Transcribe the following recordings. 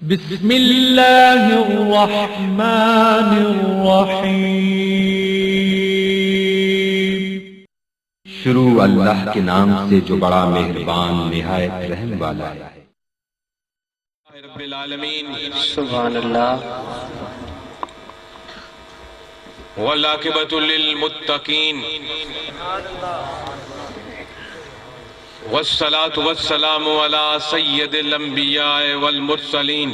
بسم اللہ الرحمن الرحیم۔ شروع اللہ کے نام سے جو بڑا مہربان نہایت رحم والا ہے۔ رب العالمین، سبحان اللہ۔ والعاقبۃ للمتقین، والصلاة والسلام علی سید الانبیاء والمرسلین،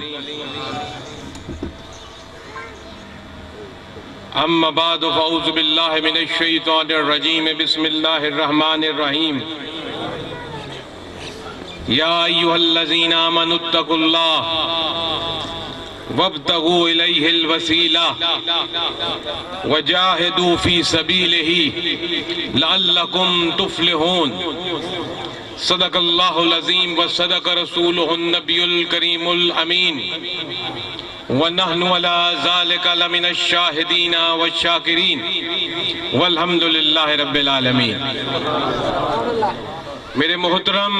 اما بعد فاعوذ باللہ من الشیطان الرجیم، بسم اللہ الرحمن الرحیم۔ یا ایھا الذین آمنوا اتقوا اللہ وابتغوا الیہ الوسیلہ وجاہدوا فی سبیلہ لعلکم تفلحون۔ صدق اللہ العظیم وصدق رسولہ النبی الکریم الامین، ونحن علی ذلک لمن الشاہدین والشاکرین، والحمد للہ رب العالمین۔ میرے محترم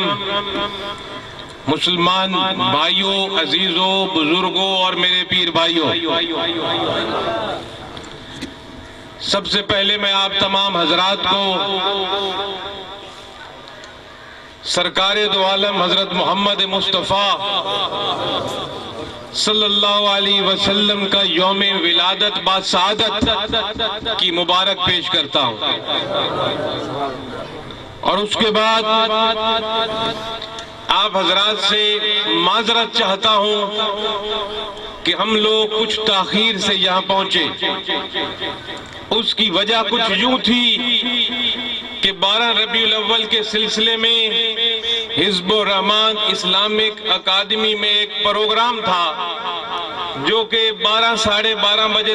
مسلمان بھائیوں، عزیزوں، بزرگوں اور میرے پیر بھائیوں، سب سے پہلے میں آپ تمام حضرات کو سرکار دو عالم حضرت محمد مصطفیٰ صلی اللہ علیہ وسلم کا یوم ولادت باسعادت کی مبارک پیش کرتا ہوں، اور اس کے بعد آپ حضرات سے معذرت چاہتا ہوں کہ ہم لوگ کچھ تاخیر سے یہاں پہنچے۔ اس کی وجہ کچھ یوں تھی کہ 12 ربیع الاول کے سلسلے میں حزب الرحمان اسلامک اکیڈمی میں ایک پروگرام تھا جو کہ 12 ساڑھے 12 بجے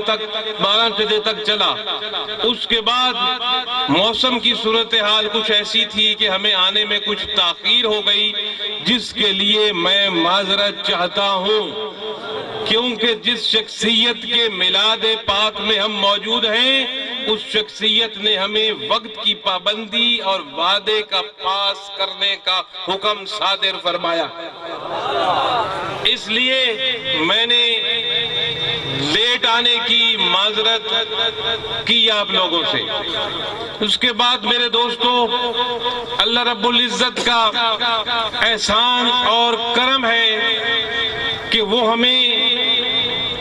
تک چلا۔ اس کے بعد موسم کی صورتحال کچھ ایسی تھی کہ ہمیں آنے میں کچھ تاخیر ہو گئی، جس کے لیے میں معذرت چاہتا ہوں، کیونکہ جس شخصیت کے میلاد پاک میں ہم موجود ہیں، اس شخصیت نے ہمیں وقت کی پابندی اور وعدے کا پاس کرنے کا حکم صادر فرمایا۔ اس لیے میں نے لیٹ آنے کی معذرت کی آپ لوگوں سے۔ اس کے بعد میرے دوستو، اللہ رب العزت کا احسان اور کرم ہے کہ وہ ہمیں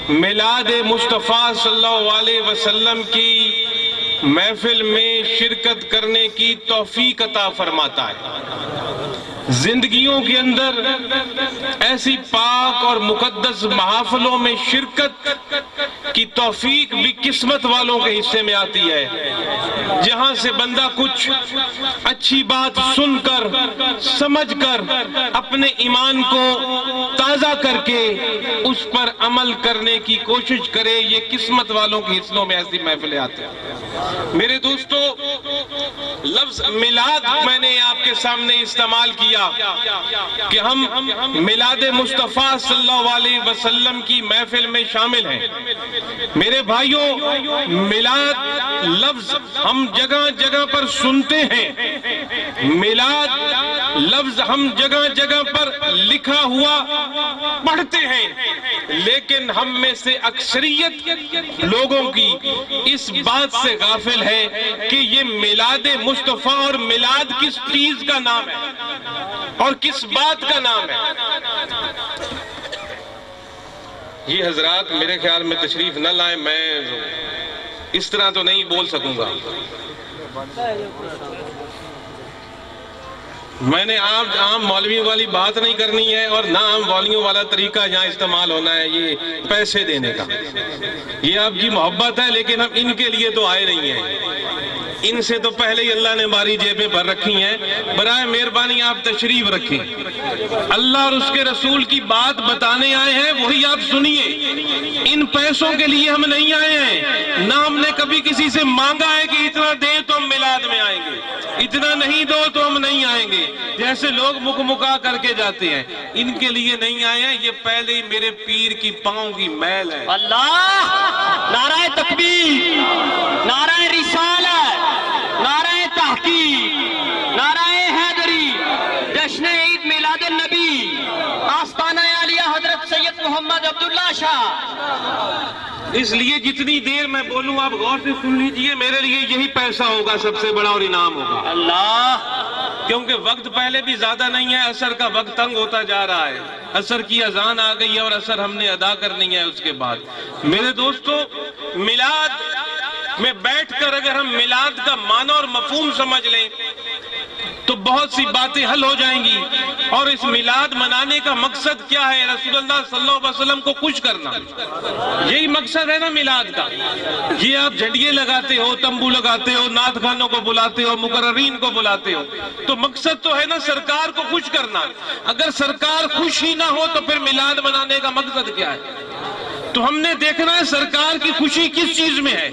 میلاد مصطفیٰ صلی اللہ علیہ وسلم کی محفل میں شرکت کرنے کی توفیق عطا فرماتا ہے۔ زندگیوں کے اندر ایسی پاک اور مقدس محافلوں میں شرکت کی توفیق بھی قسمت والوں کے حصے میں آتی ہے، جہاں سے بندہ کچھ اچھی بات سن کر، سمجھ کر، اپنے ایمان کو تازہ کر کے اس پر عمل کرنے کی کوشش کرے۔ یہ قسمت والوں کے حصوں میں ایسی محفلیں آتی ہیں۔ میرے دوستو، لفظ میلاد میں نے آپ کے سامنے استعمال کیا کہ ہم میلاد مصطفیٰ صلی اللہ علیہ وسلم کی محفل میں شامل ہیں۔ میرے بھائیوں، میلاد لفظ ہم جگہ جگہ پر سنتے ہیں، میلاد لفظ ہم جگہ جگہ پر لکھا ہوا پڑھتے ہیں، لیکن ہم میں سے اکثریت لوگوں کی اس بات سے غافل ہے کہ یہ میلاد مصطفیٰ اور میلاد کس چیز کا نام ہے اور کس بات کا نام ہے۔ یہ حضرات میرے خیال میں تشریف نہ لائیں، میں اس طرح تو نہیں بول سکوں گا۔ میں نے عام مولویوں والی بات نہیں کرنی ہے، اور نہ عام مولویوں والا طریقہ یہاں استعمال ہونا ہے، یہ پیسے دینے کا۔ یہ آپ کی محبت ہے، لیکن ہم ان کے لیے تو آئے نہیں ہیں، ان سے تو پہلے ہی اللہ نے ہماری جیبیں بھر رکھی ہیں۔ برائے مہربانی آپ تشریف رکھیں، اللہ اور اس کے رسول کی بات بتانے آئے ہیں، وہی آپ سنیے۔ ان پیسوں کے لیے ہم نہیں آئے ہیں، نہ ہم نے کبھی کسی سے مانگا ہے کہ اتنا دے تو ہم میلاد میں آئیں گے، اتنا نہیں دو تو ہم نہیں آئیں گے، جیسے لوگ مکا کر کے جاتے ہیں۔ ان کے لیے نہیں آئے ہیں، یہ پہلے ہی میرے پیر کی پاؤں کی میل ہے۔ اللہ! نعرہ تکبیر، نعرہ رسالت، نعرہ تحقیق، نعرہ حیدری، جشن عید میلاد النبی، آستانہ عالیہ حضرت سید محمد محمد عبداللہ شاہ. اس لیے جتنی دیر میں بولوں آپ غور سے سن لیجئے، میرے لیے یہی پیسہ ہوگا سب سے بڑا اور انعام ہوگا. اللہ. کیونکہ وقت پہلے بھی زیادہ نہیں ہے، عصر کا وقت تنگ ہوتا جا رہا ہے، عصر کی اذان آ گئی ہے اور عصر ہم نے ادا کرنی ہے. اس کے بعد میرے دوستو، میلاد میں بیٹھ کر اگر ہم میلاد کا معنی اور مفہوم سمجھ لیں تو بہت سی باتیں حل ہو جائیں گی. اور اس میلاد منانے کا مقصد کیا ہے؟ رسول اللہ صلی اللہ علیہ وسلم کو خوش کرنا، یہی مقصد ہے نا میلاد کا. یہ آپ جھنڈیے لگاتے ہو، تمبو لگاتے ہو، نعت خوانوں کو بلاتے ہو، مقررین کو بلاتے ہو، تو مقصد تو ہے نا سرکار کو خوش کرنا. اگر سرکار خوش ہی نہ ہو تو پھر میلاد منانے کا مقصد کیا ہے؟ تو ہم نے دیکھنا ہے سرکار کی خوشی کس چیز میں ہے.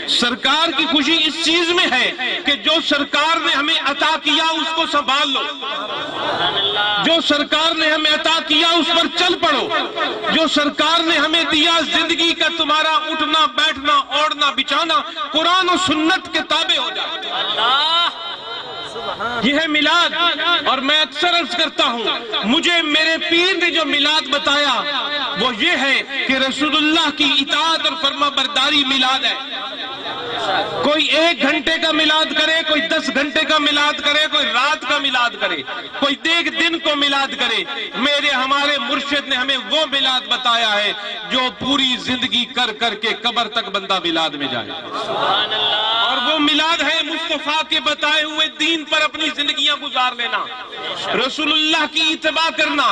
سرکار کی خوشی اس چیز میں ہے کہ جو سرکار نے ہمیں عطا کیا اس کو سنبھال لو، جو سرکار نے ہمیں عطا کیا اس پر چل پڑو، جو سرکار نے ہمیں دیا زندگی کا تمہارا اٹھنا بیٹھنا اوڑھنا بچھانا قرآن و سنت کے تابع ہو جائے. یہ ہے میلاد. اور میں اکثر عرض کرتا ہوں، مجھے میرے پیر نے جو میلاد بتایا وہ یہ ہے کہ رسول اللہ کی اطاعت اور فرما برداری میلاد ہے. کوئی 1 گھنٹے کا میلاد کرے، کوئی 10 گھنٹے کا میلاد کرے، کوئی رات کا میلاد کرے، کوئی ایک دن کو میلاد کرے، ہمارے مرشد نے ہمیں وہ میلاد بتایا ہے جو پوری زندگی کر کر کے قبر تک بندہ میلاد میں جائے. اور وہ میلاد ہے مصطفیٰ کے بتائے ہوئے دین پر اپنی زندگیاں گزار لینا، رسول اللہ کی اتباع کرنا،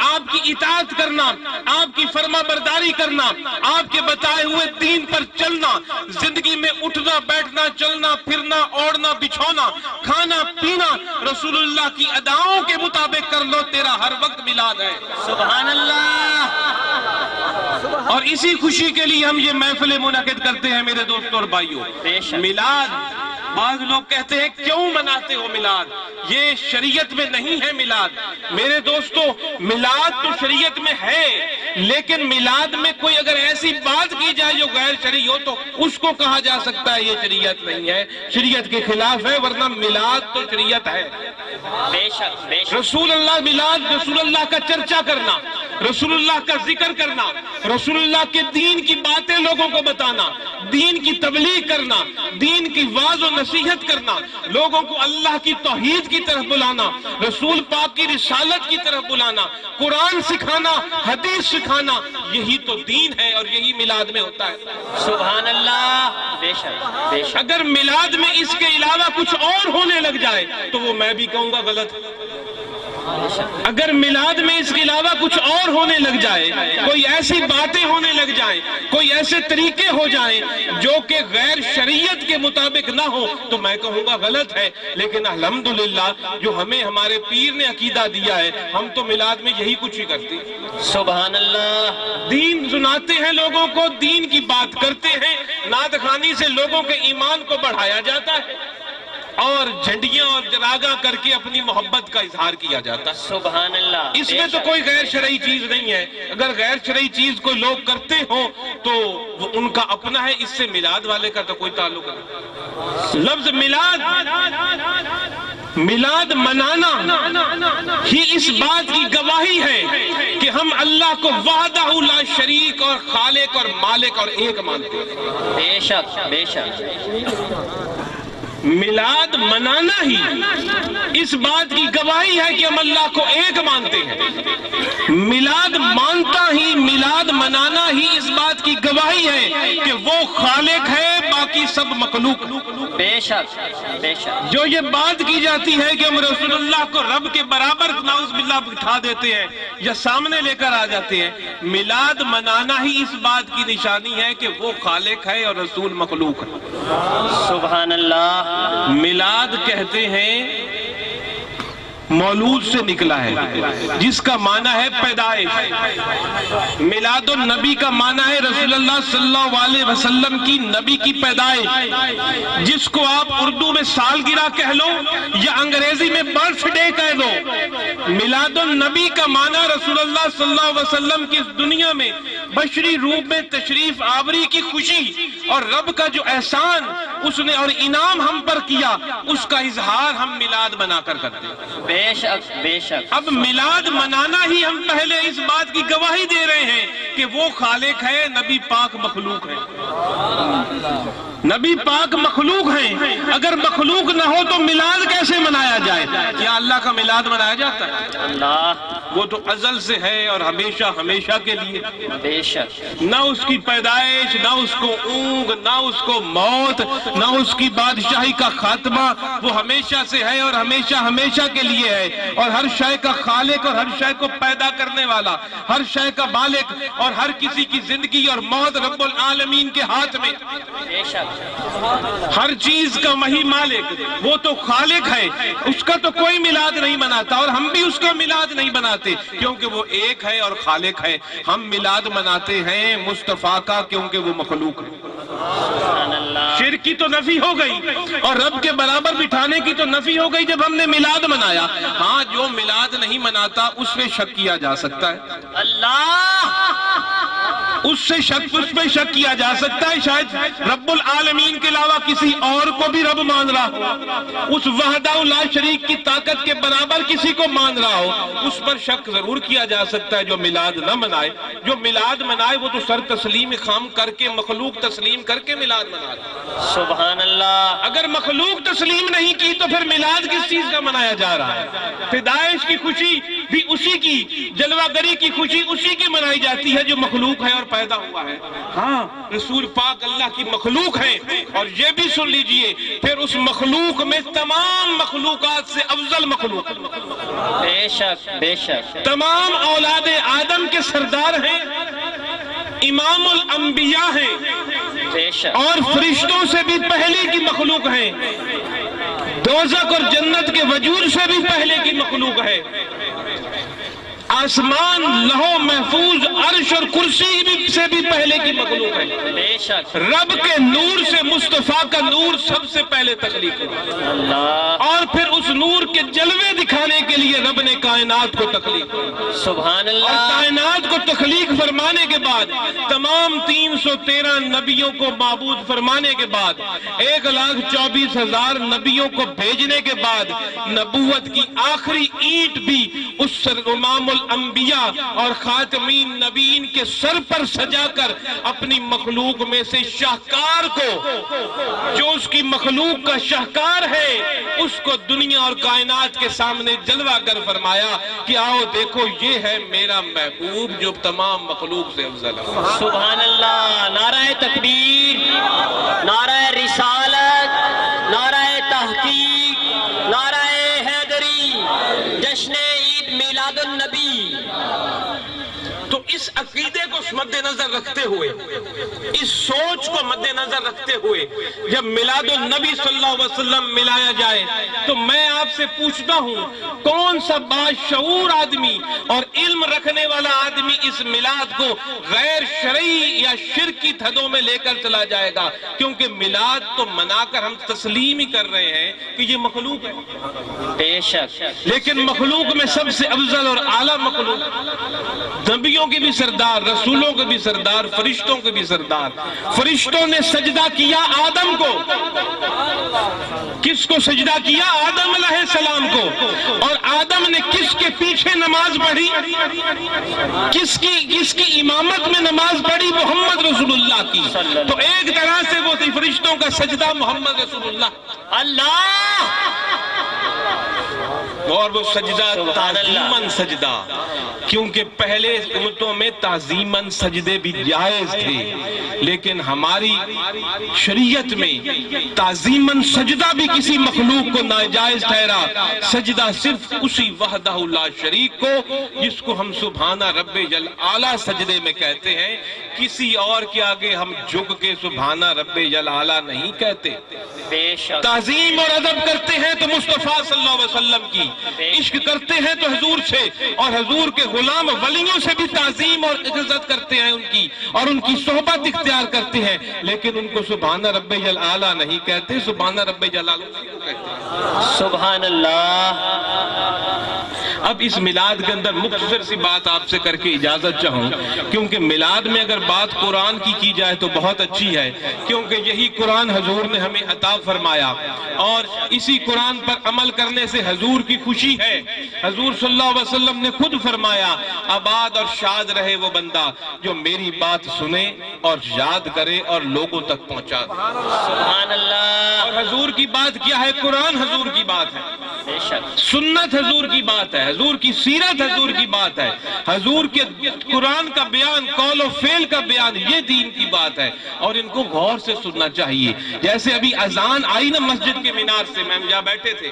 آپ کی اطاعت کرنا، آپ کی فرما برداری کرنا، آپ کے بتائے ہوئے دین پر چلنا، زندگی میں اٹھنا بیٹھنا چلنا پھرنا اوڑھنا بچھونا کھانا پینا رسول اللہ کی اداؤں کے مطابق کر لو، تیرا ہر وقت میلاد ہے. سبحان اللہ. اور اسی خوشی کے لیے ہم یہ محفل منعقد کرتے ہیں میرے دوستوں اور بھائیوں. میلاد، بعض لوگ کہتے ہیں کیوں مناتے ہو میلاد؟ یہ شریعت میں نہیں ہے میلاد. میرے دوستو، میلاد تو شریعت میں ہے، لیکن میلاد میں کوئی اگر ایسی بات کی جائے جو غیر شرعی ہو تو اس کو کہا جا سکتا ہے یہ شریعت نہیں ہے، شریعت کے خلاف ہے، ورنہ میلاد تو شریعت ہے. بے شک بے شک. رسول اللہ میلاد، رسول اللہ کا چرچا کرنا، رسول اللہ کا ذکر کرنا، رسول اللہ کے دین کی باتیں لوگوں کو بتانا، دین کی تبلیغ کرنا، دین کی واعظ و نصیحت کرنا، لوگوں کو اللہ کی توحید کی طرف بلانا، رسول پاک کی رسالت کی طرف بلانا، قرآن سکھانا، حدیث سکھانا، یہی تو دین ہے اور یہی میلاد میں ہوتا ہے. سبحان اللہ. بے شک بے شک. اگر میلاد میں اس کے علاوہ کچھ اور ہونے لگ جائے تو وہ میں بھی کہوں گا غلط. اگر میلاد میں اس کے علاوہ کچھ اور ہونے لگ جائے، کوئی ایسی باتیں ہونے لگ جائیں، کوئی ایسے طریقے ہو جائیں جو کہ غیر شریعت کے مطابق نہ ہو تو میں کہوں گا غلط ہے. لیکن الحمدللہ جو ہمیں ہمارے پیر نے عقیدہ دیا ہے، ہم تو میلاد میں یہی کچھ ہی کرتے ہیں. سبحان اللہ. دین سناتے ہیں لوگوں کو، دین کی بات کرتے ہیں، نعت خوانی سے لوگوں کے ایمان کو بڑھایا جاتا ہے اور جھنڈیاں اور جراغاں کر کے اپنی محبت کا اظہار کیا جاتا ہے. سبحان اللہ. اس میں تو کوئی غیر شرعی چیز نہیں ہے. اگر غیر شرعی چیز کو لوگ کرتے ہوں تو وہ ان کا اپنا ہے، اس سے میلاد والے کا تو کوئی تعلق نہیں. لفظ میلاد منانا ہی اس بات کی گواہی ہے کہ ہم اللہ کو وحدہ لا شریک اور خالق اور مالک اور ایک مانتے ہیں. بے شک بے شک. میلاد منانا ہی اس بات کی گواہی ہے کہ ہم اللہ کو ایک مانتے ہیں. میلاد مانتا ہی، میلاد منانا ہی اس بات کی گواہی ہے کہ وہ خالق ہے، باقی سب مخلوق. بے شک بے شک. جو یہ بات کی جاتی ہے کہ ہم رسول اللہ کو رب کے برابر نعوذ باللہ بٹھا دیتے ہیں یا سامنے لے کر آ جاتے ہیں، میلاد منانا ہی اس بات کی نشانی ہے کہ وہ خالق ہے اور رسول مخلوق ہے. سبحان اللہ. میلاد کہتے ہیں مولود سے نکلا ہے، جس کا معنی ہے پیدائش. میلاد النبی کا معنی ہے رسول اللہ صلی اللہ علیہ وسلم کی نبی کی پیدائش، جس کو آپ اردو میں سالگرہ کہہ لو یا انگریزی میں برتھ ڈے کہہ دو. میلاد النبی کا معنی رسول اللہ صلی اللہ علیہ وسلم کی اس دنیا میں بشری روپ میں تشریف آوری کی خوشی اور رب کا جو احسان اس نے اور انعام ہم پر کیا، اس کا اظہار ہم میلاد منا کر کرتے ہیں. بے شک بے شک. اب میلاد منانا ہی ہم پہلے اس بات کی گواہی دے رہے ہیں کہ وہ خالق ہے، نبی پاک مخلوق ہے۔ نبی پاک مخلوق ہیں، اگر مخلوق نہ ہو تو میلاد کیسے منایا جائے؟ کیا اللہ کا میلاد منایا جاتا ہے؟ اللہ وہ تو ازل سے ہے اور ہمیشہ ہمیشہ کے لیے، بے شک نہ اس کی پیدائش، نہ اس کو اونگ، نہ اس کو موت، نہ اس کی بادشاہی کا خاتمہ، وہ ہمیشہ سے ہے اور ہمیشہ ہمیشہ کے لیے ہے، اور ہر شے کا خالق اور ہر شے کو پیدا کرنے والا، ہر شے کا بالغ، اور ہر کسی کی زندگی اور موت رب العالمین کے ہاتھ میں، بے شک ہر چیز کا وہی مالک، وہ تو خالق ہے، اس کا تو کوئی میلاد نہیں مناتا، اور ہم بھی اس کا میلاد نہیں مناتے کیونکہ وہ ایک ہے اور خالق ہے۔ ہم میلاد مناتے ہیں مصطفیٰ کا کیونکہ وہ مخلوق ہے۔ سبحان اللہ شرک کی تو نفی ہو گئی اور رب کے برابر بٹھانے کی تو نفی ہو گئی جب ہم نے میلاد منایا۔ ہاں، جو میلاد نہیں مناتا اس میں شک کیا جا سکتا ہے، اللہ اس پہ شک کیا جا سکتا ہے، شاید رب العالمین کے علاوہ کسی اور کو بھی رب مان رہا ہو، اس وحدہ لا شریک کی طاقت کے برابر کسی کو مان رہا ہو، اس پر شک ضرور کیا جا سکتا ہے۔ جو میلاد نہ منائے، جو میلاد منائے وہ تو سر تسلیم خام کر کے، مخلوق تسلیم کر کے میلاد منا رہا ہے۔ سبحان اللہ اگر مخلوق تسلیم نہیں کی تو پھر میلاد کس چیز کا منایا جا رہا ہے؟ پیدائش کی خوشی بھی اسی کی، جلوہ گری کی خوشی اسی کی منائی جاتی ہے جو مخلوق ہے اور پیدا ہوا ہے۔ ہاں، رسول پاک اللہ کی مخلوق ہیں، اور یہ بھی سن لیجئے پھر اس مخلوق میں تمام مخلوقات سے افضل مخلوق، بے شک بے شک تمام اولاد آدم کے سردار ہیں، امام الانبیاء ہیں، بے شک اور فرشتوں سے بھی پہلے کی مخلوق ہیں، دوزخ اور جنت کے وجود سے بھی پہلے کی مخلوق ہے، آسمان، لوح محفوظ، عرش اور کرسی سے بھی پہلے کی مخلوق ہے۔ بے شک رب کے نور سے مصطفیٰ کا نور سب سے پہلے تخلیق ہوا، اللہ اور پھر اس نور کے جلوے دکھانے کے لیے رب نے کائنات کو تخلیق کیا، سبحان اور اللہ کائنات کو تخلیق فرمانے کے بعد، تمام 313 نبیوں کو معبود فرمانے کے بعد، 1,24,000 نبیوں کو بھیجنے کے بعد، نبوت کی آخری اینٹ بھی اس امام الانبیاء اور خاتمین نبیین کے سر پر سجا کر اپنی مخلوق میں سے شاہکار کو، جو اس کی مخلوق کا شاہکار ہے، اس کو دنیا اور کائنات کے سامنے جلوہ گر فرمایا کہ آؤ دیکھو یہ ہے میرا محبوب جو تمام مخلوق سے افضل ہے۔ سبحان اللہ، نعرہ تکبیر، نعرہ رسالت، نعرہ تحقیق، نعرہ حیدری، جشن عید میلاد النبی۔ تو اس عقیدے کو مد نظر رکھتے ہوئے، اس سوچ کو مد نظر رکھتے ہوئے جب میلاد النبی صلی اللہ علیہ وسلم ملایا جائے تو میں آپ سے پوچھتا ہوں کون سا باشعور آدمی اور علم رکھنے والا آدمی اس میلاد کو غیر شرعی یا شرک کی حدوں میں لے کر چلا جائے گا؟ کیونکہ میلاد تو منا کر ہم تسلیم ہی کر رہے ہیں کہ یہ مخلوق ہے، بے شک لیکن مخلوق میں سب سے افضل اور اعلیٰ مخلوق، نبیوں کے بھی سردار، رسولوں کے بھی سردار، فرشتوں کے بھی سردار۔ فرشتوں نے سجدہ کیا آدم کو، کس کو سجدہ کیا؟ آدم علیہ السلام کو، اور آدم نے کس کے پیچھے نماز پڑھی؟ کس کی امامت میں نماز پڑھی؟ محمد رسول اللہ کی۔ تو ایک طرح سے وہ تھی فرشتوں کا سجدہ محمد رسول اللہ، اللہ، اور وہ سجدہ سبحان اللہ۔ تعظیماً سجدہ، کیونکہ پہلے امتوں میں تعظیماً سجدے بھی جائز تھے، لیکن ہماری شریعت میں تعظیماً سجدہ بھی کسی مخلوق کو ناجائز ٹھہرا۔ سجدہ صرف اسی وحدہ لا شریک کو، جس کو ہم سبحانہ رب جل اعلیٰ سجدے میں کہتے ہیں، کسی اور کے آگے ہم جھک کے سبحانہ رب جل اعلیٰ نہیں کہتے۔ بے شک تعظیم اور ادب کرتے ہیں تو مصطفیٰ صلی اللہ علیہ وسلم کی، عشق کرتے ہیں تو حضور سے، اور حضور کے غلام ولیوں سے بھی تعظیم اور عزت کرتے ہیں ان کی، اور ان کی صحبت اختیار کرتے ہیں، لیکن ان کو سبحانہ رب جل اعلیٰ نہیں کہتے، سبحانہ رب جلالہ کو کہتے ہیں۔ سبحان اللہ۔ اب اس میلاد کے اندر مختصر سی بات آپ سے کر کے اجازت چاہوں، کیونکہ میلاد میں اگر بات قرآن کی جائے تو بہت اچھی ہے، کیونکہ یہی قرآن حضور نے ہمیں عطا فرمایا، اور اسی قرآن پر عمل کرنے سے حضور کی خوشی ہے۔ حضور صلی اللہ علیہ وسلم نے خود فرمایا آباد اور شاد رہے وہ بندہ جو میری بات سنے اور یاد کرے اور لوگوں تک پہنچا دے۔ سبحان اللہ، اور حضور کی بات کیا ہے؟ قرآن حضور کی بات ہے، بے شک، سنت حضور کی بات ہے، حضور کی سیرت حضور کی بات ہے، حضور کے قرآن کا بیان، قول و فعل کا بیان، یہ دین کی بات ہے، اور ان کو غور سے سننا چاہیے۔ جیسے ابھی اذان آئی نا مسجد کے مینار سے، میں جہاں بیٹھے تھے،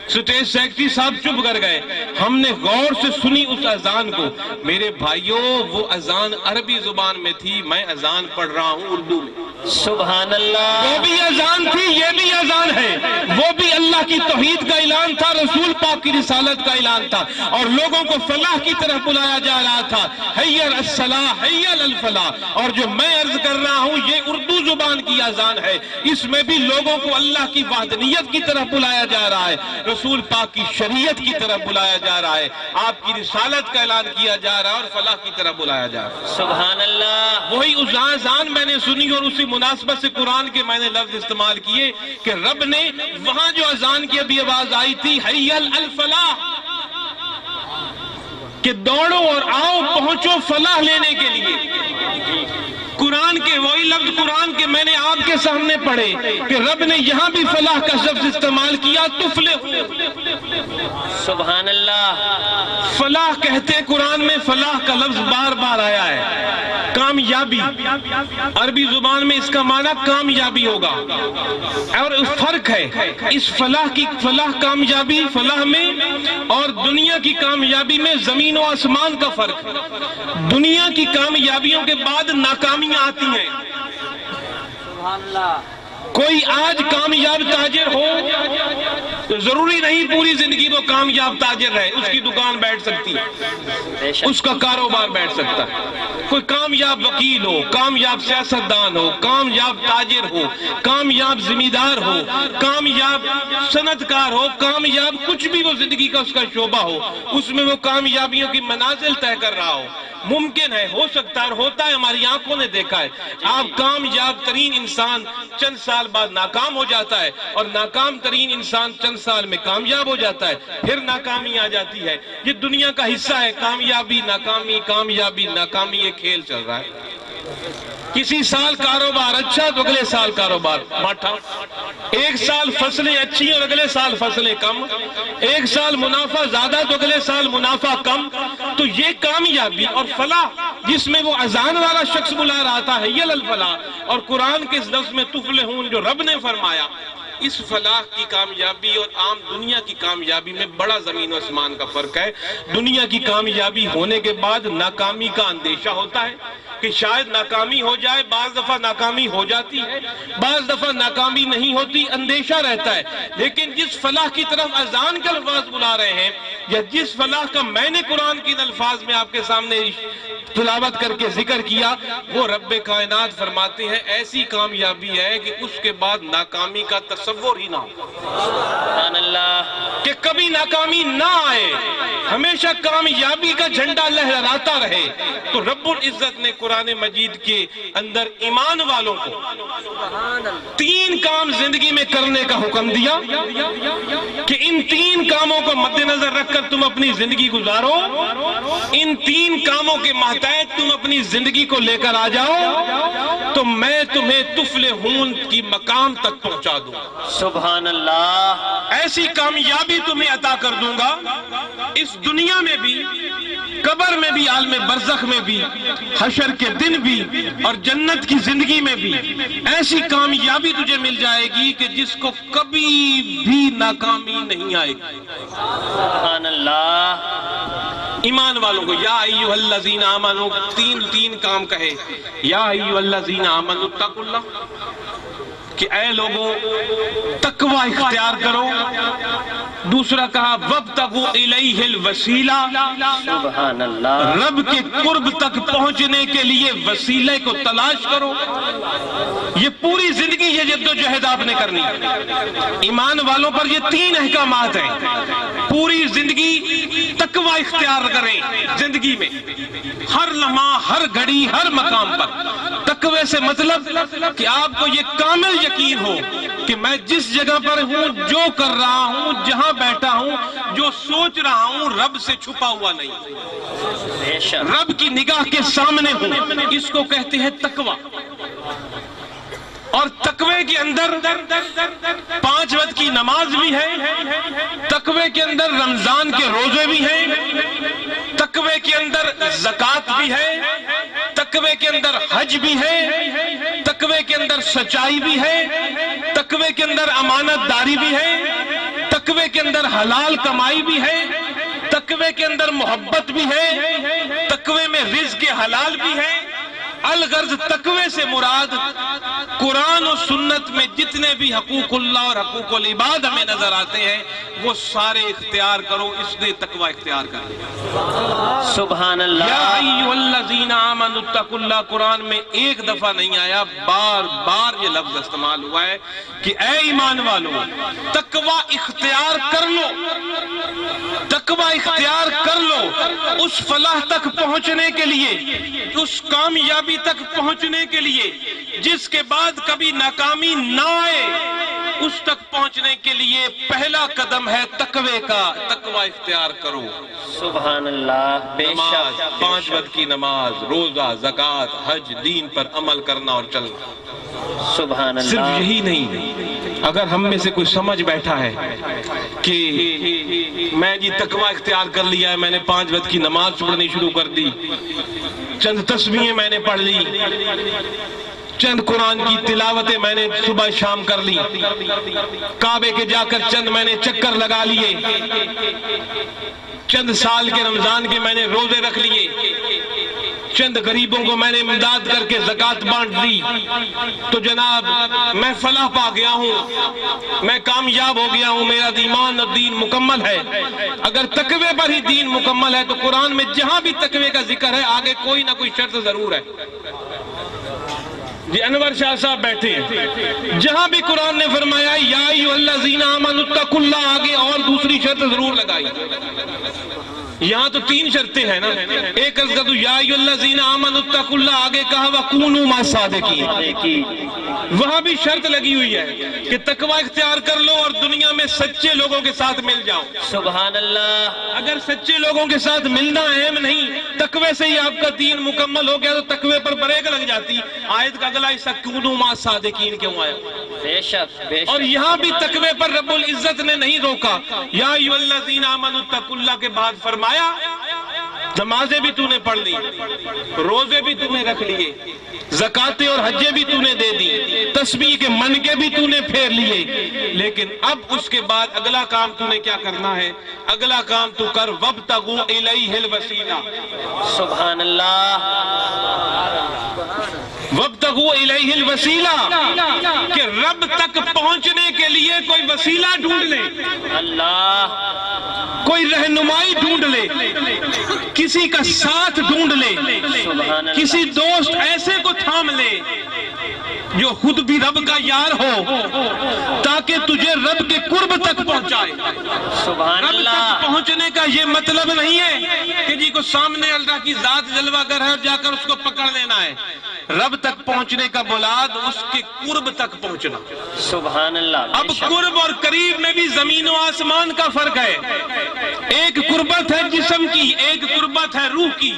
سٹیج سیکٹری صاحب چپ کر گئے، ہم نے غور سے سنی اس اذان کو۔ میرے بھائیوں، وہ اذان عربی زبان میں تھی، میں اذان پڑھ رہا ہوں اردو میں۔ سبحان اللہ، وہ بھی اذان تھی، یہ بھی اذان ہے، وہ بھی اللہ کی توحید کا اعلان تھا، رسول پاک کی رسالت کا اعلان تھا، اور لوگوں کو فلاح کی طرف بلایا جا رہا تھا، حی علی الصلاح، حی علی الفلاح۔ اور جو میں عرض کر رہا ہوں یہ اردو زبان کی اذان ہے، اس میں بھی لوگوں کو اللہ کی وحدانیت کی طرف بلایا جا رہا ہے، رسول پاک کی شریعت کی طرف بلایا جا رہا ہے، آپ کی رسالت کا اعلان کیا جا رہا ہے، اور فلاح کی طرف بلایا جا رہا ہے۔ سبحان اللہ، وہی اذان میں نے سنی، اور اسی مناسبت سے قرآن کے میں نے لفظ استعمال کیے کہ رب نے وہاں جو اذان کی ابھی آواز آئی تھی حی علی الفلاح، کہ دوڑو اور آؤ پہنچو فلاح لینے کے لیے۔ قرآن کے وہی لفظ قرآن کے میں نے آپ کے سامنے پڑھے کہ رب نے یہاں بھی فلاح کا لفظ استعمال کیا، تفلحوا۔ سبحان اللہ، فلاح کہتے قرآن میں، فلاح کا لفظ بار بار آیا ہے، کامیابی، عربی زبان میں اس کا معنی کامیابی ہوگا، اور فرق ہے اس فلاح کامیابی، فلاح میں اور دنیا کی کامیابی میں زمین و آسمان کا فرق ہے۔ دنیا کی کامیابیوں کے بعد ناکامیاں آتی ہیں۔ سبحان اللہ، کوئی آج کامیاب تاجر ہو تو ضروری نہیں پوری زندگی وہ کامیاب تاجر رہے، اس کی دکان بیٹھ سکتی ہے، بے شک، اس کا کاروبار بیٹھ سکتا ہے۔ کوئی کامیاب وکیل ہو، کامیاب سیاستدان ہو، کامیاب تاجر ہو، کامیاب ذمہ ہو، کامیاب صنعتکار ہو، کامیاب کچھ بھی وہ زندگی کا اس کا شعبہ ہو، اس میں وہ کامیابیوں کی منازل طے کر رہا ہو۔ ممکن ہے، ہو سکتا ہے، اور ہوتا ہے، ہماری آنکھوں نے دیکھا ہے۔ آپ کامیاب ترین انسان چند سال بعد ناکام ہو جاتا ہے، اور ناکام ترین انسان چند سال میں کامیاب ہو جاتا ہے، پھر ناکامی آ جاتی ہے۔ یہ دنیا کا حصہ ہے، کامیابی ناکامی، کامیابی ناکامی، یہ کھیل چل رہا ہے۔ کسی سال کاروبار اچھا تو اگلے سال کاروبار ماٹھا، ایک سال فصلیں اچھی اور اگلے سال فصلیں کم، ایک سال منافع زیادہ تو اگلے سال منافع کم۔ تو یہ کامیابی اور فلاح جس میں وہ اذان والا شخص بلا رہا تھا حی علی الفلاح، اور قرآن کے اس لفظ میں تفلحون جو رب نے فرمایا، اس فلاح کی کامیابی اور عام دنیا کی کامیابی میں بڑا زمین و آسمان کا فرق ہے۔ دنیا کی کامیابی ہونے کے بعد ناکامی کا اندیشہ ہوتا ہے کہ شاید ناکامی ہو جائے، بعض دفعہ ناکامی ہو جاتی ہے، بعض دفعہ ناکامی نہیں ہوتی، اندیشہ رہتا ہے۔ لیکن جس فلاح کی طرف اذان کے الفاظ بلا رہے ہیں، یا جس فلاح کا میں نے قرآن کے الفاظ میں آپ کے سامنے تلاوت کر کے ذکر کیا، وہ رب کائنات فرماتے ہیں ایسی کامیابی ہے کہ اس کے بعد ناکامی کا تصور ہی نہ ہو، سبحان اللہ، کہ کبھی ناکامی نہ آئے، ہمیشہ کامیابی کا جھنڈا لہراتا رہے۔ تو رب العزت نے قرآن مجید کے اندر ایمان والوں کو تین کام زندگی میں کرنے کا حکم دیا کہ ان تین کاموں کو مد نظر رکھ کر تم اپنی زندگی گزارو، ان تین کاموں کے ماتحت تم اپنی زندگی کو لے کر آ جاؤ تو میں تمہیں تفلحون کی مقام تک پہنچا دوں گا، سبحان اللہ، ایسی کامیابی تمہیں عطا کر دوں گا، اس دنیا میں بھی، قبر میں بھی، عالم برزخ میں بھی، حشر کے دن بھی، اور جنت کی زندگی میں بھی ایسی کامیابی تجھے مل جائے گی کہ جس کو کبھی بھی ناکامی نہیں آئے گی۔ سبحان اللہ، ایمان والوں کو یا ایھا الذین آمنوا، تین کام کہے، یا ایھا الذین آمنوا اتقوا اللہ، کہ اے لوگوں تقوی اختیار کرو۔ دوسرا کہا وابتغوا الیہ الوسیلہ، سبحان اللہ، رب کے قرب تک پہنچنے کے لیے وسیلے کو تلاش کرو۔ یہ پوری زندگی یہ جدوجہد آپ نے کرنی ہے۔ ایمان والوں پر یہ تین احکامات ہیں، پوری زندگی تقوی اختیار کریں زندگی میں، ہر لمحہ، ہر گھڑی، ہر مقام پر۔ تقوی سے مطلب کہ آپ کو یہ کامل یقین ہو کہ میں جس جگہ پر ہوں، جو کر رہا ہوں، جہاں بیٹھا ہوں، جو سوچ رہا ہوں، رب سے چھپا ہوا نہیں، بے شک رب کی نگاہ کے سامنے ہوں۔ اس کو کہتے ہیں تقوی۔ اور تقوی کے اندر 5 وقت کی نماز بھی ہے، تقوی کے اندر رمضان کے روزے بھی ہیں، تقوی کے اندر زکوٰۃ بھی ہے، تقوی کے اندر حج بھی ہے، تقوی کے اندر سچائی بھی ہے، تقوی کے اندر امانت داری بھی ہے، تقوی کے اندر حلال کمائی بھی ہے، تقوی کے اندر محبت بھی ہے، تقوی میں رزق حلال بھی ہے۔ الغرض تقوی سے مراد قرآن و سنت میں جتنے بھی حقوق اللہ اور حقوق العباد ہمیں نظر آتے ہیں وہ سارے اختیار کرو، اس لیے تقوی اختیار کرو۔ سبحان اللہ۔ یا ایھا الذین آمنوا اتقوا اللہ قرآن میں ایک دفعہ نہیں آیا، بار بار یہ لفظ استعمال ہوا ہے کہ اے ایمان والو تقوی اختیار کر لو، تقوی اختیار کر لو اس فلاح تک پہنچنے کے لیے، اس کامیابی تک پہنچنے کے لیے جس کے بعد کبھی ناکامی نہ آئے، اس تک پہنچنے کے لیے پہلا قدم ہے تقوی کا۔ تقوی اختیار کرو۔ سبحان اللہ۔ بے نماز، شک 5 وقت کی نماز، روزہ، زکوٰۃ، حج، دین پر عمل کرنا اور چلنا۔ سبحان صرف اللہ۔ یہی نہیں، اگر ہم میں سے کوئی سمجھ بیٹھا ہے کہ میں جی تقوی اختیار کر لیا ہے، میں نے 5 وقت کی نماز پڑھنی شروع کر دی، چند تسبیحیں میں نے پڑھ لی، چند قرآن کی تلاوتیں میں نے صبح شام کر لی، کعبے کے جا کر چند میں نے چکر لگا لیے، چند سال کے رمضان کے میں نے روزے رکھ لیے، چند غریبوں کو میں نے امداد کر کے زکوٰۃ بانٹ دی، تو جناب میں فلاح پا گیا ہوں، میں کامیاب ہو گیا ہوں، میرا ایمان اور دین مکمل ہے۔ اگر تقوی پر ہی دین مکمل ہے تو قرآن میں جہاں بھی تقوی کا ذکر ہے آگے کوئی نہ کوئی شرط ضرور ہے۔ جی انور شاہ صاحب بیٹھے ہیں، جہاں بھی قرآن نے فرمایا یا ایھا الذین آمنوا اتقوا اللہ، آگے اور دوسری شرط ضرور لگائی۔ یہاں تو 3 شرطیں ہیں نا، ایک عرض تو یا ایھا الذین آمنوا اتقوا اللہ، آگے کہا وَکُونُوا مَعَ الصَّادِقِینَ، وہاں بھی شرط لگی ہوئی ہے کہ تقوی اختیار کر لو اور دنیا میں سچے لوگوں کے ساتھ مل جاؤ۔ سبحان اللہ۔ اگر سچے لوگوں کے ساتھ ملنا اہم نہیں، تقوی سے ہی آپ کا دین مکمل ہو گیا تو تقوی پر بریک لگ جاتی۔ آیت کا اگلا حصہ کونوا مع الصادقین کیوں آیا؟ بے شک بے اور شک۔ یہاں بھی تقوی پر رب العزت نے نہیں روکا، یا ایھا الذین آمنوا اتقوا اللہ کے بعد فرمایا نمازیں بھی تو نے پڑھ لی، روزے بھی تو نے رکھ لیے، زکاتیں اور حجیں بھی تو نے دے دی، تسبیح کے منکے بھی تو نے پھیر لیے، لیکن اب اس کے بعد اگلا کام تو نے کیا کرنا ہے؟ اگلا کام تو کر وابتغوا الیہ الوسیلہ۔ سبحان اللہ۔ وابتغوا الیہ الوسیلہ، کہ رب تک پہنچنے کے لیے کوئی وسیلہ ڈھونڈ لے، اللہ، کوئی رہنمائی ڈھونڈ لے، کسی کا ساتھ ڈھونڈ لے، سبحان اللہ۔ کسی دوست ایسے کو تھام لے جو خود بھی رب کا یار ہو، تاکہ تجھے رب کے قرب تک پہنچائے۔ سبحان رب اللہ۔ تک پہنچنے کا یہ مطلب نہیں ہے کہ جی کو سامنے اللہ کی ذات جلوہ گر ہے اور جا کر اس کو پکڑ لینا ہے۔ رب تک پہنچنے کا مراد اس کے قرب تک پہنچنا۔ سبحان اللہ۔ اب بے شک۔ قرب اور قریب میں بھی زمین و آسمان کا فرق ہے۔ ایک قربت ہے جسم کی، ایک قربت ہے روح کی۔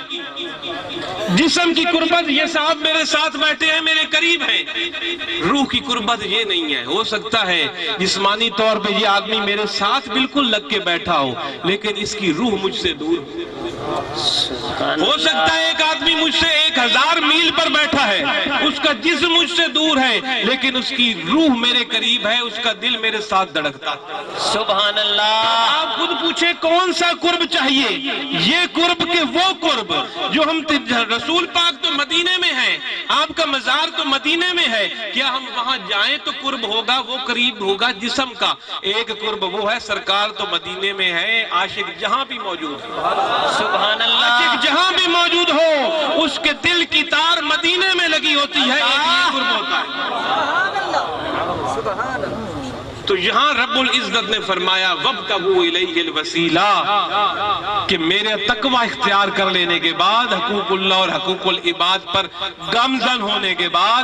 جسم کی قربت یہ صاحب میرے ساتھ بیٹھے ہیں، میرے قریب ہیں۔ روح کی قربت یہ نہیں ہے، ہو سکتا ہے جسمانی طور پہ یہ آدمی میرے ساتھ بالکل لگ کے بیٹھا ہو لیکن اس کی روح مجھ سے دور ہو سکتا ہے۔ ایک آدمی مجھ سے 1000 میل پر بیٹھا ہے، اس کا جسم مجھ سے دور ہے لیکن اس کی روح میرے قریب ہے، اس کا دل میرے ساتھ دھڑکتا ہے۔ سبحان اللہ۔ آپ خود پوچھیں کون سا قرب چاہیے؟ یہ قرب کہ وہ قرب جو ہم رسول پاک تو مدینے میں ہیں، آپ کا مزار تو مدینے میں ہے، کیا ہم وہاں جائیں تو قرب ہوگا؟ وہ قریب ہوگا جسم کا۔ ایک قرب وہ ہے سرکار تو مدینے میں ہے، عاشق جہاں بھی موجود ہے، سبحان اللہ۔ عاشق جہاں بھی موجود ہو اس کے دل کی تار مدینے میں لگی ہوتی ہے، ایک یہ قرب ہوتا ہے۔ تو یہاں رب العزت نے فرمایا وابتغوا الیہ الوسیلہ، کہ میرے تقوی اختیار کر لینے کے بعد، حقوق اللہ اور حقوق العباد پر گامزن ہونے کے بعد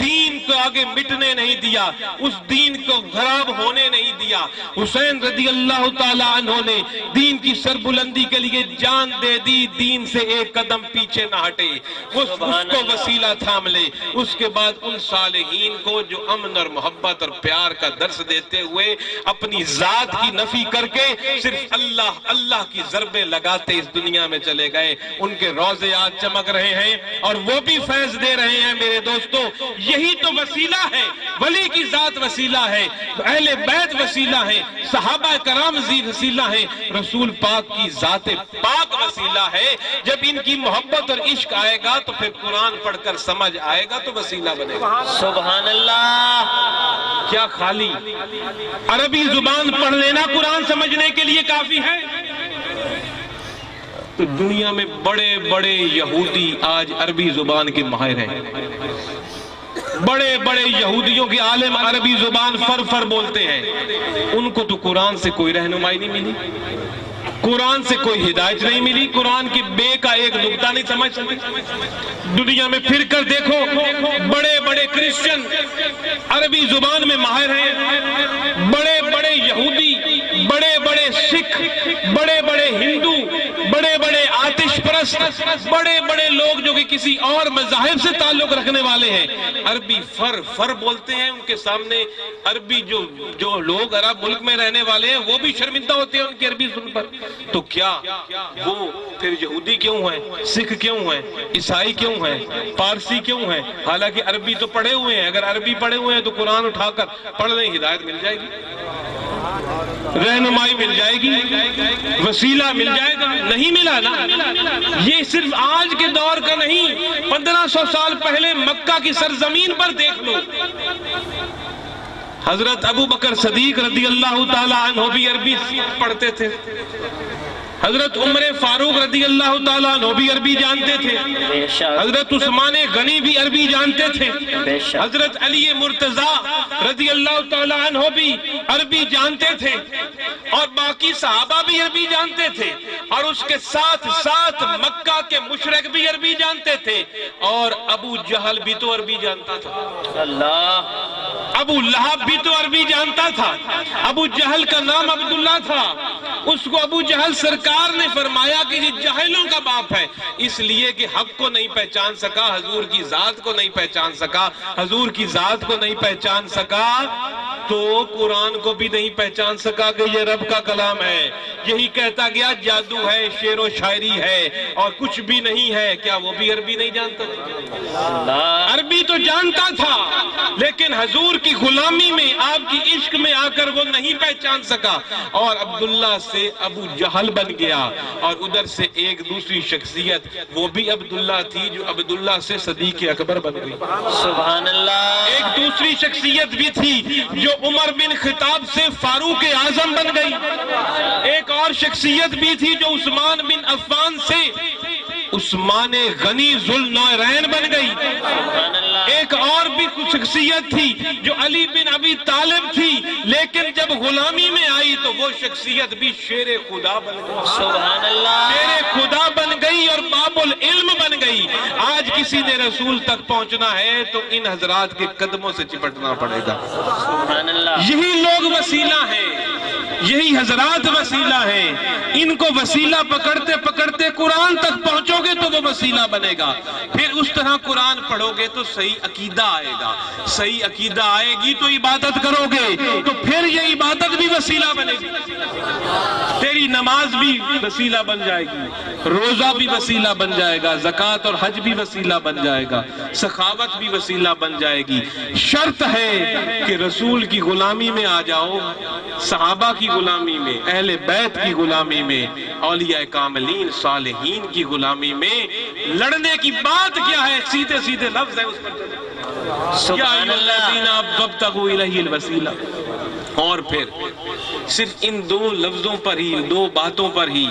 دین کو آگے مٹنے نہیں دیا، اس دین کو خراب ہونے نہیں دیا۔ حسین رضی اللہ تعالیٰ عنہ نے دین کی سربلندی کے لیے جان دے دی، دین سے ایک قدم پیچھے نہ ہٹے، اس کو وسیلہ تھام لے۔ اس کے بعد ان صالحین کو جو امن اور محبت اور پیار کا درس دیتے ہوئے اپنی ذات کی نفی کر کے صرف اللہ اللہ کی ضربیں لگاتے اس دنیا میں چلے گئے، ان کے روزے آج چمک رہے ہیں اور وہ بھی فیض دے رہے ہیں۔ میرے دوستو، یہی تو وسیلہ ہے، ولی کی ذات وسیلہ ہے، اہل بیت وسیلہ ہے، صحابہ کرام وسیلہ ہے، رسول پاک کی ذات پاک وسیلہ ہے۔ جب ان کی محبت اور عشق آئے گا تو پھر قرآن پڑھ کر سمجھ آئے گا تو وسیلہ بنے گا۔ سبحان اللہ۔ کیا خالی عربی زبان پڑھ لینا قرآن سمجھنے کے لیے کافی ہے؟ تو دنیا میں بڑے بڑے یہودی آج عربی زبان کے ماہر ہیں، بڑے بڑے یہودیوں کے عالم عربی زبان فر بولتے ہیں، ان کو تو قرآن سے کوئی رہنمائی نہیں ملی، قرآن سے کوئی ہدایت نہیں ملی، قرآن کی بے کا ایک نقطہ نہیں سمجھ سکتے۔ دنیا میں پھر کر دیکھو، بڑے بڑے کرسچن عربی زبان میں ماہر ہیں، بڑے بڑے یہودی، بڑے بڑے سکھ، بڑے بڑے ہندو، بڑے بڑے آتش پرست، بڑے بڑے لوگ جو کہ کسی اور مذاہب سے تعلق رکھنے والے ہیں، عربی فر بولتے ہیں۔ ان کے سامنے عربی جو لوگ عرب ملک میں رہنے والے ہیں وہ بھی شرمندہ ہوتے ہیں ان کی عربی سن پر۔ تو کیا وہ پھر یہودی کیوں ہیں، سکھ کیوں ہیں، عیسائی کیوں ہیں، پارسی کیوں ہیں؟ حالانکہ عربی تو پڑھے ہوئے ہیں۔ اگر عربی پڑھے ہوئے ہیں تو قرآن اٹھا کر پڑھ لیں، ہدایت مل جائے گی، رہنمائی مل جائے گی، وسیلہ مل جائے گا۔ نہیں ملا نا۔ یہ صرف آج کے دور کا نہیں، 1500 سال پہلے مکہ کی سرزمین پر دیکھ لو، حضرت ابو بکر صدیق رضی اللہ تعالیٰ عنہ بھی عربی پڑھتے تھے، حضرت عمر فاروق رضی اللہ تعالیٰ عنہ بھی عربی جانتے تھے، حضرت عثمان غنی بھی عربی جانتے تھے، حضرت علی مرتضیٰ رضی اللہ تعالیٰ عنہ بھی عربی جانتے تھے، اور باقی صحابہ بھی عربی جانتے تھے، اور اس کے ساتھ ساتھ مکہ کے مشرک بھی عربی جانتے تھے، اور ابو جہل بھی تو عربی جانتا تھا، اللہ، ابو لہب بھی تو عربی جانتا تھا۔ ابو جہل کا نام عبداللہ تھا، اس کو ابو جہل سرکار نے فرمایا کہ یہ جاہلوں کا باپ ہے، اس لیے کہ حق کو نہیں پہچان سکا، حضور کی ذات کو نہیں پہچان سکا، حضور کی ذات کو نہیں پہچان سکا تو قرآن کو بھی نہیں پہچان سکا کہ یہ رب کا کلام ہے۔ یہی کہتا گیا جادو ہے، شعر و شاعری ہے اور کچھ بھی نہیں ہے۔ کیا وہ بھی عربی نہیں جانتا تھا؟ عربی تو جانتا تھا، لیکن حضور کی غلامی میں، آپ کی عشق میں آ کر وہ نہیں پہچان سکا، اور عبداللہ سے ابو جہل بن گیا، اور ادھر سے ایک دوسری شخصیت وہ بھی عبداللہ تھی جو عبداللہ سے صدیق اکبر بن گئی۔ سبحان اللہ۔ ایک دوسری شخصیت بھی تھی جو عمر بن خطاب سے فاروق اعظم بن گئی، ایک اور شخصیت بھی تھی جو عثمان بن عفان سے عثمان غنی ذوالنورین بن گئی، ایک اور بھی شخصیت تھی جو علی بن ابی طالب تھی، لیکن جب غلامی میں آئی تو وہ شخصیت بھی شیر خدا بن گئی، سبحان اللہ، شیر خدا بن گئی اور باب العلم بن گئی۔ آج کسی نے رسول تک پہنچنا ہے تو ان حضرات کے قدموں سے چپٹنا پڑے گا۔ سبحان اللہ۔ یہی لوگ وسیلہ ہیں، یہی حضرات وسیلہ ہیں، ان کو وسیلہ پکڑتے پکڑتے قرآن تک پہنچو گے تو وہ وسیلہ بنے گا، پھر اس طرح قرآن پڑھو گے تو صحیح عقیدہ آئے گا، صحیح عقیدہ آئے گی تو عبادت کرو گے تو پھر یہ عبادت بھی وسیلہ بنے گی، تیری نماز بھی وسیلہ بن جائے گی، روزہ بھی وسیلہ بن جائے گا، زکوٰۃ اور حج بھی وسیلہ بن جائے گا، سخاوت بھی وسیلہ بن جائے گی۔ شرط ہے کہ رسول کی غلامی میں آ جاؤ، صحابہ کی غلامی میں، اہل بیت کی غلامی میں، اولیاء کاملین صالحین کی غلامی میں۔ لڑنے کی بات کیا ہے؟ سیدھے سیدھے لفظ ہے اس پر، یا ایھا الذین ابتغوا الیہ الوسیلہ۔ اور پھر صرف ان دو لفظوں پر ہی، دو باتوں پر ہی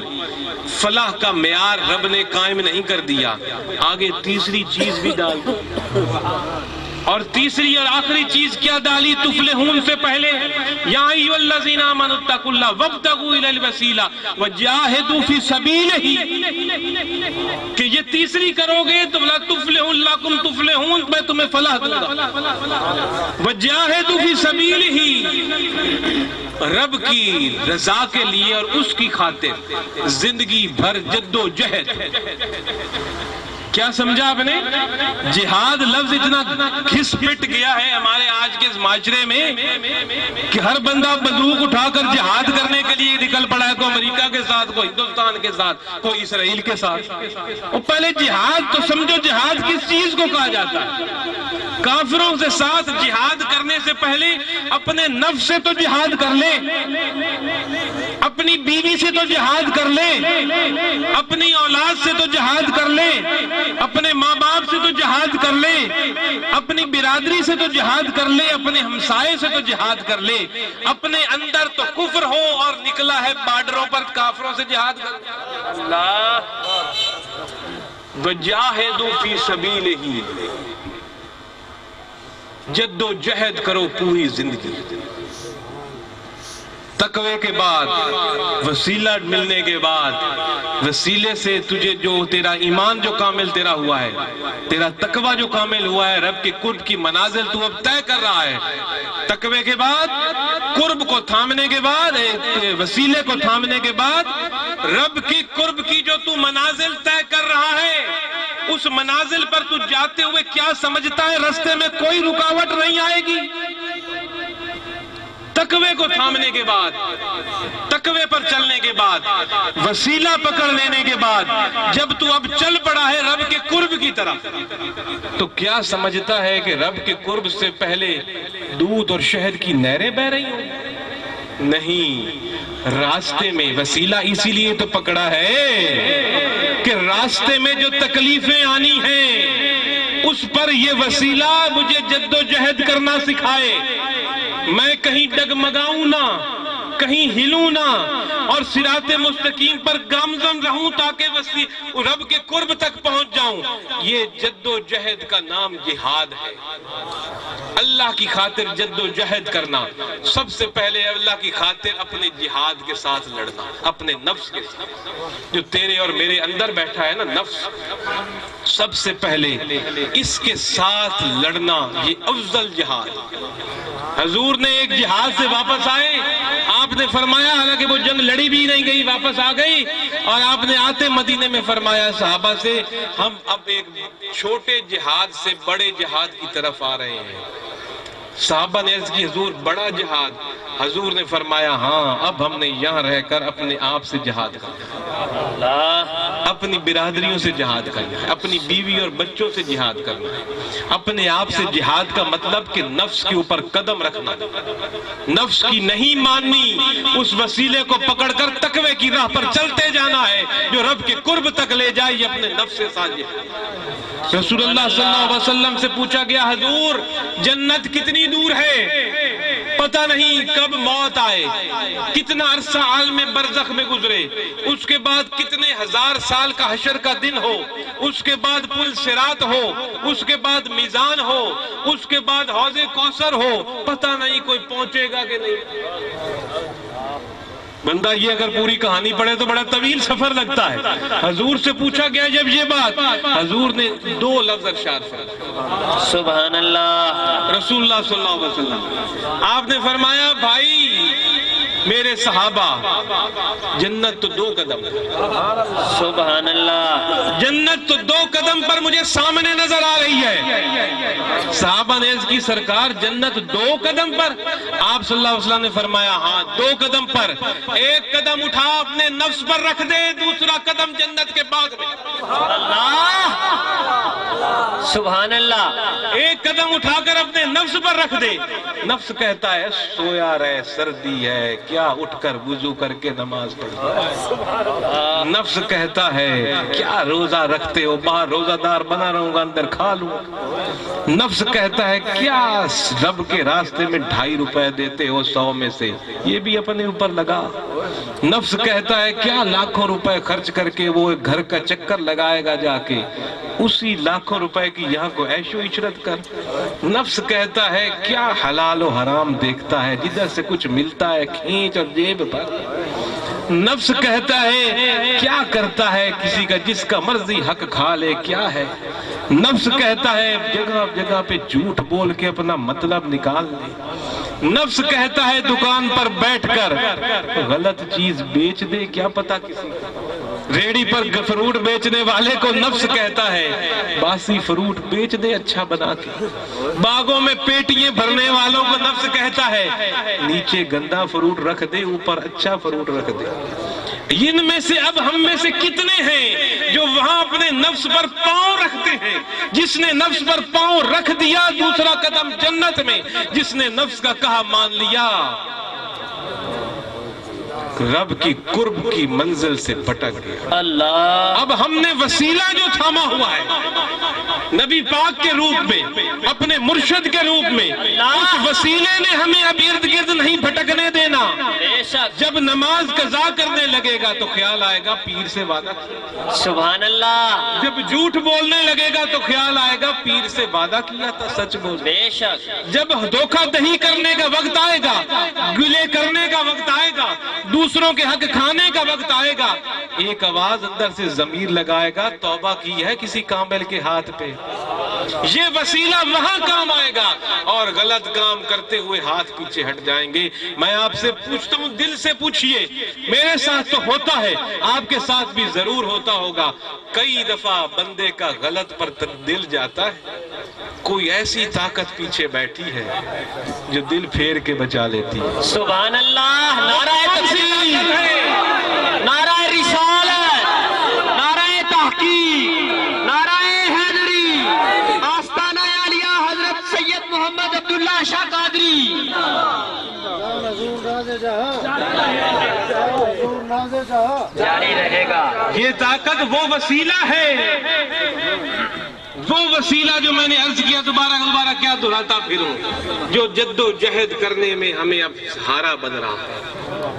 فلاح کا معیار رب نے قائم نہیں کر دیا، آگے تیسری چیز بھی ڈال دی۔ اور تیسری اور آخری چیز کیا ڈالی تفلحون سے پہلے؟ یا ایھا الذین آمنوا اتقوا اللہ وابتغوا الی الوسیلہ وجاہدوا فی سبیلہ، کہ یہ تیسری کرو گے تو لا تفلحون لکم تفلحون، میں تمہیں فلاح دوں گا۔ وجاہدوا فی سبیلہ، رب کی رضا کے لیے اور اس کی خاطر زندگی بھر جد و جہد۔ کیا سمجھا آپ نے؟ جہاد لفظ اتنا گھس پٹ گیا ہے ہمارے آج کے اس معاشرے میں کہ ہر بندہ بندوق اٹھا کر جہاد کرنے کے لیے نکل پڑا ہے، کوئی امریکہ کے ساتھ، کوئی ہندوستان کے ساتھ، کوئی اسرائیل کے ساتھ۔ اور پہلے جہاد تو سمجھو جہاد کس چیز کو کہا جاتا ہے؟ کافروں سے ساتھ جہاد کرنے سے پہلے اپنے نفس سے تو جہاد کر لے، اپنی بیوی سے تو جہاد کر لے، اپنی اولاد سے تو جہاد کر لے، اپنے ماں باپ سے تو جہاد کر لے، اپنی برادری سے تو جہاد کر لے، اپنے ہمسائے سے تو جہاد کر لے۔ اپنے اندر تو کفر ہو اور نکلا ہے بارڈروں پر کافروں سے جہاد کر لے۔ اللہ وجاہدوا فی سبیلہ، جد و جہد کرو پوری زندگی۔ تقوی کے بعد، وسیلہ ملنے کے بعد، وسیلے سے تجھے جو تیرا ایمان جو کامل تیرا ہوا ہے، تیرا تقوی جو کامل ہوا ہے، رب کے قرب کی منازل تو اب طے کر رہا ہے۔ تقوی کے بعد، قرب کو تھامنے کے بعد، وسیلے کو تھامنے کے بعد، رب کی قرب کی جو تو منازل طے کر رہا ہے، اس منازل پر تو جاتے ہوئے کیا سمجھتا ہے؟ رستے میں کوئی رکاوٹ نہیں آئے گی۔ تقوی کو تھامنے کے بعد، تقوی پر چلنے کے بعد، وسیلہ پکڑ لینے کے بعد، جب تو اب چل پڑا ہے رب کے قرب کی طرف، تو کیا سمجھتا ہے کہ رب کے قرب سے پہلے دودھ اور شہد کی نہریں بہہ رہی ہوں؟ نہیں، راستے میں وسیلہ اسی لیے تو پکڑا ہے کہ راستے میں جو تکلیفیں آنی ہیں اس پر یہ وسیلہ مجھے جد و جہد کرنا سکھائے، میں کہیں ڈگمگاؤں نہ، کہیں ہلوں نہ، اور صراط مستقیم پر گامزن رہوں تاکہ رب کے قرب تک پہنچ جاؤں۔ یہ جد و جہد کا نام جہاد ہے۔ اللہ کی خاطر جد و جہد کرنا، سب سے پہلے اللہ کی خاطر اپنے جہاد کے ساتھ لڑنا، اپنے نفس کے ساتھ جو تیرے اور میرے اندر بیٹھا ہے نا، نفس، سب سے پہلے اس کے ساتھ لڑنا، یہ افضل جہاد۔ حضور نے ایک جہاد سے واپس آئے، آپ نے فرمایا، حالانکہ وہ جنگ لڑی بھی نہیں گئی، واپس آ گئی، اور آپ نے آتے مدینے میں فرمایا صحابہ سے، ہم اب ایک چھوٹے جہاد سے بڑے جہاد کی طرف آ رہے ہیں۔ صحابہ نے عرض کی، حضور بڑا جہاد؟ حضور نے فرمایا، ہاں، اب ہم نے یہاں رہ کر اپنے آپ سے جہاد کرنا ہے، اپنی برادریوں سے جہاد کرنا ہے، اپنی بیوی اور بچوں سے جہاد کرنا ہے۔ اپنے آپ سے جہاد کا مطلب کہ نفس کے اوپر قدم رکھنا، نفس کی نہیں ماننی، اس وسیلے کو پکڑ کر تقوی کی راہ پر چلتے جانا ہے جو رب کے قرب تک لے جائے، یہ اپنے نفس سے سازش۔ رسول اللہ صلی اللہ علیہ وسلم سے پوچھا گیا، حضور جنت کتنی دور ہے؟ پتہ نہیں کب موت آئے، کتنا عرصہ عالم برزخ میں گزرے، اس کے بعد کتنے ہزار سال کا حشر کا دن ہو، اس کے بعد پل صراط ہو، اس کے بعد میزان ہو، اس کے بعد حوض کوثر ہو، پتہ نہیں کوئی پہنچے گا کہ نہیں۔ بندہ یہ اگر پوری کہانی پڑھے تو بڑا طویل سفر لگتا ہے۔ حضور سے پوچھا گیا جب یہ بات، حضور نے دو لفظ ارشاد فرمایا، سبحان اللہ۔ رسول اللہ صلی اللہ علیہ وسلم آپ نے فرمایا، بھائی میرے صحابہ، جنت تو دو قدم، سبحان اللہ، جنت تو دو قدم پر مجھے سامنے نظر آ رہی ہے۔ صحابہ نے عرض کی، سرکار جنت دو قدم پر؟ آپ صلی اللہ علیہ وسلم نے فرمایا، ہاں دو قدم پر، ایک قدم اٹھا اپنے نفس پر رکھ دے، دوسرا قدم جنت کے باغ میں۔ سبحان اللہ، ایک قدم اٹھا کر اپنے نفس پر رکھ دے، نفس کہتا ہے سویا رہے، سردی ہے، کیا اٹھ کر وضو کر کے نماز پڑھتا۔ نفس کہتا ہے کیا روزہ رکھتے ہو، باہر روزہ دار بنا رہوں گا، اندر کھا لوں۔ نفس کہتا ہے کیا رب کے راستے میں 2.5 روپے دیتے ہو 100 میں سے، یہ بھی اپنے اوپر لگا۔ نفس کہتا ہے کیا لاکھوں روپے خرچ کر کے وہ گھر کا چکر لگائے گا جا کے، اسی لاکھوں روپے کی یہاں کو عیش و عشرت کر. نفس کہتا ہے کیا حلال و حرام دیکھتا ہے، جدھر سے کچھ ملتا ہے کھینچ اور جیب پر. نفس کہتا ہے کیا کرتا ہے کسی کا جس کا مرضی حق کھا لے کیا ہے. نفس کہتا ہے جگہ جگہ پہ جھوٹ بول کے اپنا مطلب نکال لے. نفس کہتا ہے دکان پر بیٹھ کر غلط چیز بیچ دے، کیا پتا کسی ریڑی پر فروٹ بیچنے والے کو نفس کہتا ہے باسی فروٹ بیچ دے اچھا بنا کے. باغوں میں پیٹیاں بھرنے والوں کو نفس کہتا ہے نیچے گندا فروٹ رکھ دے اوپر اچھا فروٹ رکھ دے. ان میں سے اب ہم میں سے کتنے ہیں جو وہاں اپنے نفس پر پاؤں رکھتے ہیں؟ جس نے نفس پر پاؤں رکھ دیا دوسرا قدم جنت میں. جس نے نفس کا کہا مان لیا رب کی قرب کی منزل سے بھٹک گیا. اللہ. اب ہم نے وسیلہ جو تھاما ہوا ہے نبی پاک کے روپ میں، اپنے مرشد کے روپ میں، اس وسیلے نے ہمیں اب ارد گرد نہیں بھٹکنے دینا. بے شک. جب نماز قضا کرنے لگے گا تو خیال آئے گا پیر سے وعدہ. سبحان اللہ. جب جھوٹ بولنے لگے گا تو خیال آئے گا پیر سے وعدہ کیا تھا سچ بول. بے شک. جب دھوکہ دہی کرنے کا وقت آئے گا، گلے کرنے کا وقت آئے گا، دوسروں کے حق کھانے کا وقت آئے گا، ایک آواز اندر سے ضمیر لگائے گا توبہ کی ہے کسی کامل کے ہاتھ پہ. یہ وسیلہ وہاں کام آئے گا اور غلط کام کرتے ہوئے ہاتھ پیچھے ہٹ جائیں گے. میں آپ سے پوچھتا ہوں دل سے پوچھئے، میرے ساتھ تو ہوتا ہے آپ کے ساتھ بھی ضرور ہوتا ہوگا. کئی دفعہ بندے کا غلط پر دل جاتا ہے، کوئی ایسی طاقت پیچھے بیٹھی ہے جو دل پھیر کے بچا لیتی ہے. سبحان اللہ. نعرہ تکبیر، نعرہ رسالت، نعرہ تحقیق، نعرہ حیدری، آستانہ عالیہ حضرت سید محمد عبداللہ شاہ قادری. جاری رہے گا. یہ طاقت وہ وسیلہ ہے، وہ وسیلہ جو میں نے عرض کیا دوبارہ کیا دہراتا پھروں، جو جد و جہد کرنے میں ہمیں اب سہارا بن رہا ہے.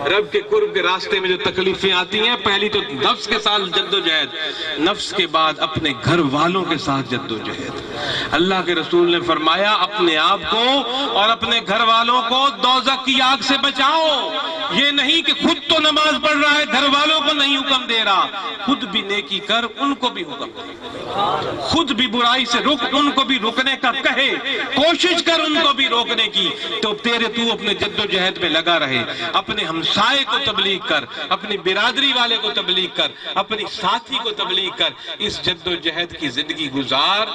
رب کے قرب کے راستے میں جو تکلیفیں آتی ہیں، پہلی تو نفس کے ساتھ جد و جہد، نفس کے بعد اپنے گھر والوں کے ساتھ جد و جہد. اللہ کے رسول نے فرمایا اپنے آپ کو اور اپنے گھر والوں کو دوزخ کی آگ سے بچاؤ. یہ نہیں کہ خود تو نماز پڑھ رہا ہے گھر والوں کو نہیں حکم دے رہا، خود بھی نیکی کر ان کو بھی حکم دے، خود بھی برائی سے رک ان کو بھی رکنے کا کہے، کوشش کر ان کو بھی روکنے کی. تو تو اپنے جد و جہد میں لگا رہے. اپنے ہمسائے کو تبلیغ کر، اپنی برادری والے کو تبلیغ کر، اپنی ساتھی کو تبلیغ کر. اس جد و جہد کی زندگی گزار.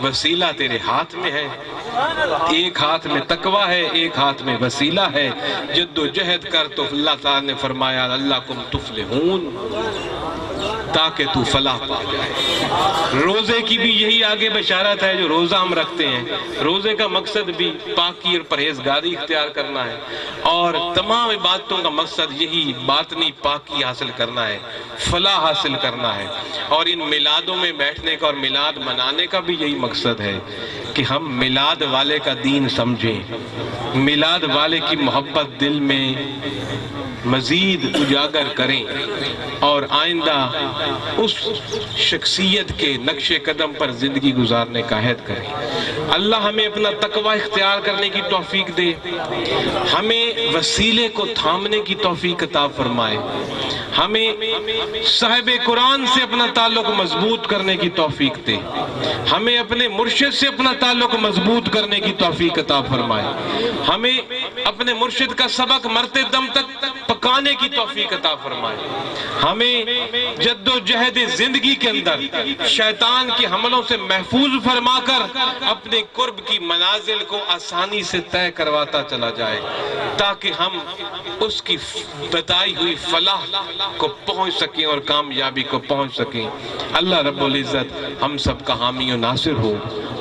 وسیلہ تیرے ہاتھ میں ہے، ایک ہاتھ میں تقویٰ ہے، ایک ہاتھ میں وسیلہ ہے. جد و جہد کر تو اللہ تعالیٰ نے فرمایا لعلکم تفلحون، تاکہ تو فلاح پا جائے. روزے کی بھی یہی آگے بشارت ہے جو روزہ ہم رکھتے ہیں. روزے کا مقصد بھی پاکی اور پرہیزگاری اختیار کرنا ہے، اور تمام عبادتوں کا مقصد یہی باطنی پاکی حاصل کرنا ہے، فلاح حاصل کرنا ہے. اور ان میلادوں میں بیٹھنے کا اور میلاد منانے کا بھی یہی مقصد ہے کہ ہم میلاد والے کا دین سمجھیں، میلاد والے کی محبت دل میں مزید اجاگر کریں، اور آئندہ اس شخصیت کے نقش قدم پر زندگی گزارنے کا عہد کریں. اللہ ہمیں اپنا تقوی اختیار کرنے کی توفیق دے، ہمیں وسیلے کو تھامنے کی توفیق عطا فرمائے، ہمیں صاحب قرآن سے اپنا تعلق مضبوط کرنے کی توفیق دے، ہمیں اپنے مرشد سے اپنا تعلق مضبوط کرنے کی توفیق عطا فرمائے، ہمیں اپنے مرشد کا سبق مرتے دم تک پکانے کی توفیق عطا فرمائے، ہمیں جد و جہد زندگی کے اندر شیطان کے حملوں سے محفوظ فرما کر اپنے قرب کی منازل کو آسانی سے طے کرواتا چلا جائے، تاکہ ہم اس کی بتائی ہوئی فلاح کو پہنچ سکیں اور کامیابی کو پہنچ سکیں. اللہ رب العزت ہم سب کا حامی و ناصر ہو،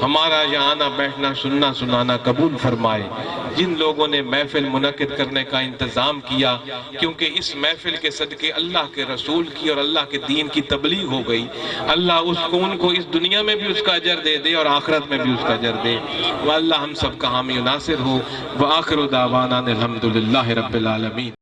ہمارا یہاں آنا بیٹھنا سننا سنانا قبول فرمائے. جن لوگوں نے محفل منعقد کرنے کا انتظام کیا، کیونکہ اس محفل کے صدقے اللہ کے رسول کی اور اللہ کے دین کی تبلیغ ہو گئی، اللہ ان کو اس دنیا میں بھی اس کا اجر دے دے اور آخرت میں بھی اس کا اجر دے. واللہ ہم سب کا حامی و ناصر ہو. وآخر دعوانا الحمدللہ رب العالمین.